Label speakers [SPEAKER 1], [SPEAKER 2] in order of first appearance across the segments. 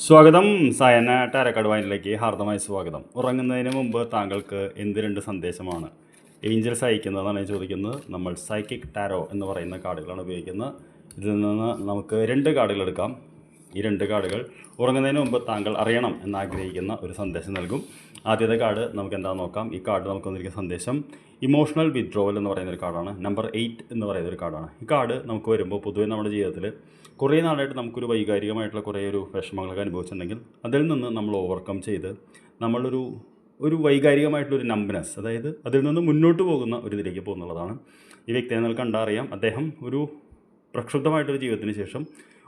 [SPEAKER 1] സ്വാഗതം. സായന ടാരക്കാട് വൈനിലേക്ക് ഹാർദമായ സ്വാഗതം. ഉറങ്ങുന്നതിന് മുമ്പ് താങ്കൾക്ക് എന്ത് രണ്ട് സന്ദേശമാണ് ഏഞ്ചൽസ് അയക്കുന്നതെന്നാണ് ചോദിക്കുന്നത്. നമ്മൾ സൈക്കിക് ടാരോ എന്ന് പറയുന്ന കാർഡുകളാണ് ഉപയോഗിക്കുന്നത്. ഇതിൽ നിന്ന് നമുക്ക് 2 കാർഡുകൾ എടുക്കാം. ഈ 2 കാർഡുകൾ ഉറങ്ങുന്നതിന് മുമ്പ് താങ്കൾ അറിയണം എന്നാഗ്രഹിക്കുന്ന ഒരു സന്ദേശം നൽകും. ആദ്യത്തെ കാർഡ് നമുക്ക് എന്താണെന്ന് നോക്കാം. ഈ കാർഡ് നമുക്ക് വന്നിരിക്കുന്ന സന്ദേശം ഇമോഷണൽ വിത്ഡ്രോവൽ എന്ന് പറയുന്ന ഒരു കാർഡാണ്. നമ്പർ 8 എന്ന് പറയുന്ന ഒരു കാർഡാണ്. ഈ കാർഡ് നമുക്ക് വരുമ്പോൾ പൊതുവേ നമ്മുടെ ജീവിതത്തിൽ കുറേ നാളായിട്ട് നമുക്കൊരു വൈകാരികമായിട്ടുള്ള കുറേ ഒരു വിഷമങ്ങളൊക്കെ അനുഭവിച്ചിട്ടുണ്ടെങ്കിൽ അതിൽ നിന്ന് നമ്മൾ ഓവർകം ചെയ്ത് നമ്മളൊരു വൈകാരികമായിട്ടുള്ളൊരു നമ്പനസ്, അതായത് അതിൽ നിന്ന് മുന്നോട്ട് പോകുന്ന ഒരു ഇതിലേക്ക് പോകുന്നുള്ളതാണ്. ഈ വ്യക്തിയെ നിങ്ങൾ കണ്ടറിയാം. അദ്ദേഹം ഒരു പ്രക്ഷുബ്ധമായിട്ടൊരു ജീവിതത്തിന് ശേഷം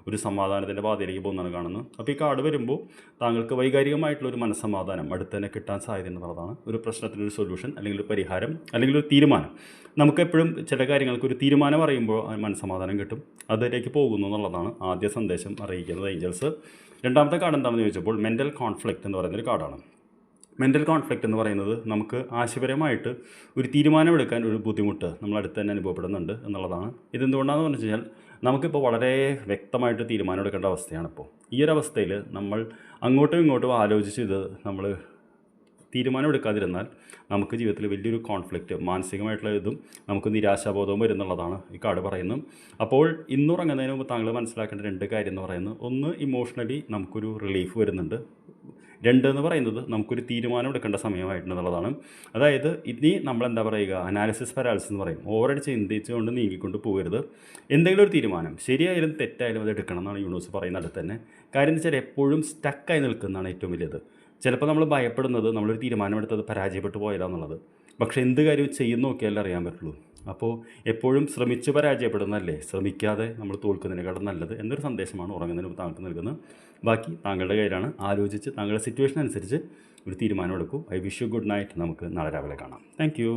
[SPEAKER 1] ഒരു സമാധാനത്തിൻ്റെ പാതയിലേക്ക് പോകുന്നതാണ് കാണുന്നത്. അപ്പോൾ ഈ കാർഡ് വരുമ്പോൾ താങ്കൾക്ക് വൈകാരികമായിട്ടുള്ളൊരു മനസ്സമാധാനം അടുത്ത് തന്നെ കിട്ടാൻ സാധ്യതയുണ്ടെന്നുള്ളതാണ്. ഒരു പ്രശ്നത്തിനൊരു സൊല്യൂഷൻ, അല്ലെങ്കിൽ ഒരു പരിഹാരം, അല്ലെങ്കിൽ ഒരു തീരുമാനം. നമുക്കെപ്പോഴും ചില കാര്യങ്ങൾക്ക് ഒരു തീരുമാനം അറിയുമ്പോൾ മനസ്സമാധാനം കിട്ടും. അതിലേക്ക് പോകുന്നു എന്നുള്ളതാണ് ആദ്യ സന്ദേശം അറിയിക്കുന്നത് ഏഞ്ചൽസ്. രണ്ടാമത്തെ കാർഡ് എന്താണെന്ന് ചോദിച്ചപ്പോൾ മെൻ്റൽ കോൺഫ്ലിക്റ്റ് എന്ന് പറയുന്നൊരു കാർഡാണ്. മെൻ്റൽ കോൺഫ്ലിക്റ്റ് എന്ന് പറയുന്നത് നമുക്ക് ആശയപരമായിട്ട് ഒരു തീരുമാനമെടുക്കാൻ ഒരു ബുദ്ധിമുട്ട് നമ്മളടുത്ത് തന്നെ അനുഭവപ്പെടുന്നുണ്ട് എന്നുള്ളതാണ്. ഇതെന്തുകൊണ്ടാണെന്ന് പറഞ്ഞു കഴിഞ്ഞാൽ നമുക്കിപ്പോൾ വളരെ വ്യക്തമായിട്ട് തീരുമാനമെടുക്കേണ്ട അവസ്ഥയാണിപ്പോൾ. ഈ ഒരു അവസ്ഥയിൽ നമ്മൾ അങ്ങോട്ടും ഇങ്ങോട്ടും ആലോചിച്ച് ഇത് നമ്മൾ തീരുമാനമെടുക്കാതിരുന്നാൽ നമുക്ക് ജീവിതത്തിൽ വലിയൊരു കോൺഫ്ലിക്റ്റ്, മാനസികമായിട്ടുള്ള ഇതും നമുക്ക് നിരാശാബോധവും വരുന്നുള്ളതാണ് ഈ കാർഡ് പറയുന്നത്. അപ്പോൾ ഇന്നുറങ്ങുന്നതിന് മുമ്പ് താങ്കൾ മനസ്സിലാക്കേണ്ട 2 കാര്യം എന്ന് പറയുന്നത്, ഒന്ന് ഇമോഷണലി നമുക്കൊരു റിലീഫ് വരുന്നുണ്ട്. 2 എന്ന് പറയുന്നത് നമുക്കൊരു തീരുമാനം എടുക്കേണ്ട സമയമായിട്ടുണ്ടെന്നുള്ളതാണ്. അതായത് ഇനി നമ്മളെന്താ പറയുക, അനാലിസിസ് പാരാലിസിസ് എന്ന് പറയും. ഓവറായിട്ട് ചിന്തിച്ചുകൊണ്ട് നീങ്ങിക്കൊണ്ട് പോകരുത്. എന്തെങ്കിലും ഒരു തീരുമാനം ശരിയായാലും തെറ്റായാലും അത് എടുക്കണം എന്നാണ് യൂണിവേഴ്സ് പറയുന്നത്. അടുത്ത് തന്നെ കാര്യം എന്ന് വെച്ചാൽ എപ്പോഴും സ്റ്റക്കായി നിൽക്കുന്നതാണ് ഏറ്റവും വലിയത്. ചിലപ്പോൾ നമ്മൾ ഭയപ്പെടുന്നത് നമ്മളൊരു തീരുമാനമെടുത്തത് പരാജയപ്പെട്ടു പോയാലെന്നുള്ളത്. പക്ഷേ എന്ത് കാര്യവും ചെയ്യുന്ന നോക്കിയാലേ അറിയാൻ പറ്റുള്ളൂ. അപ്പോൾ എപ്പോഴും ശ്രമിച്ച് പരാജയപ്പെടുന്നതല്ലേ, ശ്രമിക്കാതെ നമ്മൾ തോൽക്കുന്നതിനെക്കാളും നല്ലത് എന്നൊരു സന്ദേശമാണ് ഉറങ്ങുന്നതിന് താങ്കൾക്ക് നൽകുന്നത്. ബാക്കി താങ്കളുടെ കയ്യിലാണ്. ആലോചിച്ച് താങ്കളുടെ സിറ്റുവേഷൻ അനുസരിച്ച് ഒരു തീരുമാനം എടുക്കൂ. I wish you good night. നമുക്ക് നാളെ രാവിലെ കാണാം. Thank you.